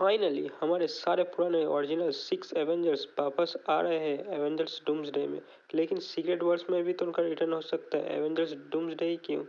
Finally हमारे सारे पुराने ओरिजिनल 6 एवेंजर्स वापस आ रहे हैं एवेंजर्स डूम्सडे में। लेकिन सीक्रेट वर्स में भी तो उनका रिटर्न हो सकता है, एवेंजर्स डूम्सडे ही क्यों?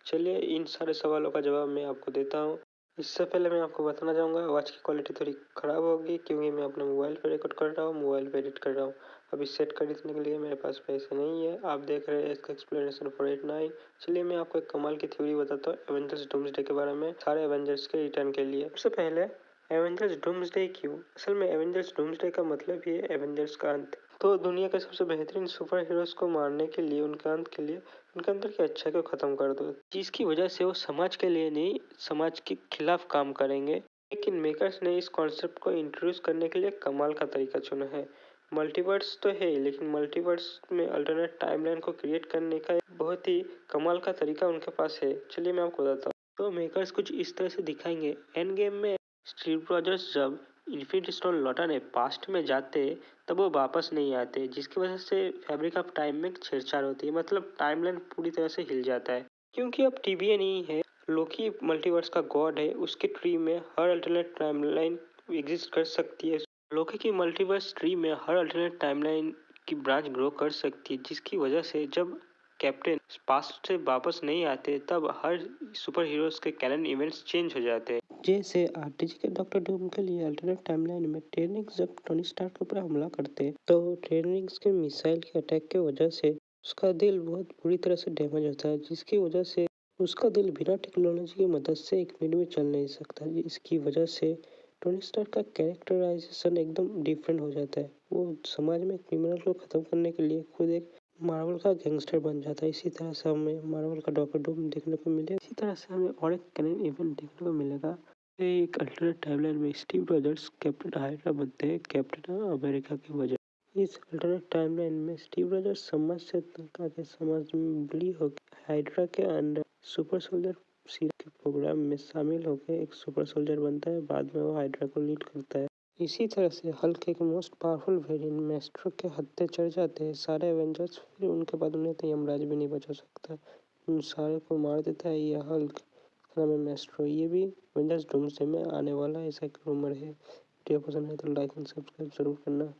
चलिए इन सारे सवालों का जवाब मैं आपको देता हूँ। इससे पहले मैं आपको बताना चाहूँगा आवाज़ की क्वालिटी थोड़ी ख़राब होगी क्योंकि मैं अपने मोबाइल पे रिकॉर्ड कर रहा हूँ, मोबाइल पे एडिट कर रहा हूँ। अभी सेट खरीदने के लिए मेरे पास पैसे नहीं है। आप देख रहे हैं इसका एक्सप्लेनेशन फॉर 89। चलिए मैं आपको एक कमाल की थ्योरी बताता हूँ एवेंजर्स डूम्सडे के बारे में, सारे एवेंजर्स के रिटर्न के लिए। सबसे पहले एवेंजर्स डूम्सडे क्यों? असल में एवेंजर्स डूम्सडे का मतलब ही है एवेंजर्स का अंत। तो दुनिया के सबसे बेहतरीन सुपर हीरोज को मारने के लिए, उनके अंत के लिए उनके अंदर की अच्छाई को खत्म कर दो, जिसकी वजह से वो समाज के लिए नहीं, समाज के खिलाफ काम करेंगे। लेकिन मेकर्स ने इस कॉन्सेप्ट को इंट्रोड्यूस करने के लिए कमाल का तरीका चुना है। मल्टीवर्स तो है, लेकिन मल्टीवर्स में अल्टरनेट टाइमलाइन को क्रिएट करने का एक बहुत ही कमाल का तरीका उनके पास है। चलिए मैं आपको बताता हूँ। तो मेकर्स कुछ इस तरह से दिखाएंगे। एंड गेम में स्टीव रॉजर्स जब इन्फिनिटी स्टोन लौटाने पास्ट में जाते तब वो वापस नहीं आते, जिसकी वजह से फैब्रिक ऑफ टाइम में छेड़छाड़ होती है, मतलब टाइमलाइन पूरी तरह से हिल जाता है। क्योंकि अब टीवीए नहीं है, लोकी मल्टीवर्स का गॉड है, उसके ट्री में हर अल्टरनेट टाइमलाइन एग्जिस्ट कर सकती है। लोकी की मल्टीवर्स ट्री में हर अल्टरनेट टाइमलाइन की ब्रांच ग्रो कर सकती है, जिसकी वजह से जब कैप्टन पास्ट से वापस नहीं आते तब हर सुपर हीरोज के कैलन इवेंट्स चेंज हो जाते हैं। जैसे आरटीजी के डॉक्टर डूम के लिए अल्टरनेट टाइमलाइन में टेरनिक्स जब टोनी स्टार्क के ऊपर हमला करते तो टेरनिक्स के मिसाइल के अटैक के वजह से उसका दिल बहुत बुरी तरह से डैमेज होता है, जिसकी वजह से उसका दिल बिना टेक्नोलॉजी की मदद से एक मिनट में चल नहीं सकता। इसकी वजह से टोनी स्टार्क का कैरेक्टराइजेशन एकदम डिफरेंट हो जाता है। वो समाज में क्रिमिनल को खत्म करने के लिए खुद एक मार्वल का गैंगस्टर बन जाता है। इसी तरह से हमें मार्वल का डॉक्टर डूम देखने को मिलेगा। इसी तरह से हमें और एक कैनन इवेंट देखने को मिलेगा। एक अल्टरनेट टाइमलाइन में स्टीव रॉजर्स कैप्टन हाइड्रा बनते हैं कैप्टन अमेरिका की वजह। इस अल्टरनेट टाइमलाइन में स्टीव रॉजर्स समाज से के समाज में बली होकर हाइड्रा के अंडर सुपर सोल्जर सीरम के प्रोग्राम में शामिल होकर एक सुपर सोल्जर बनता है। बाद में वो हाइड्रा को लीड करता है। इसी तरह से हल्क के मोस्ट पावरफुल वेरिएंट मैस्ट्रो के हत्थे चढ़ जाते हैं सारे एवेंजर्स। फिर उनके बाद उन्हें तो यमराज भी नहीं बचा सकता, उन सारे को मार देता है यह हल्क। नाम है मैस्ट्रो। ये भी एवेंजर्स डूम्सडे में आने वाला है, ऐसा एक रूमर है। वीडियो पसंद है तो लाइक एंड सब्सक्राइब जरूर करना।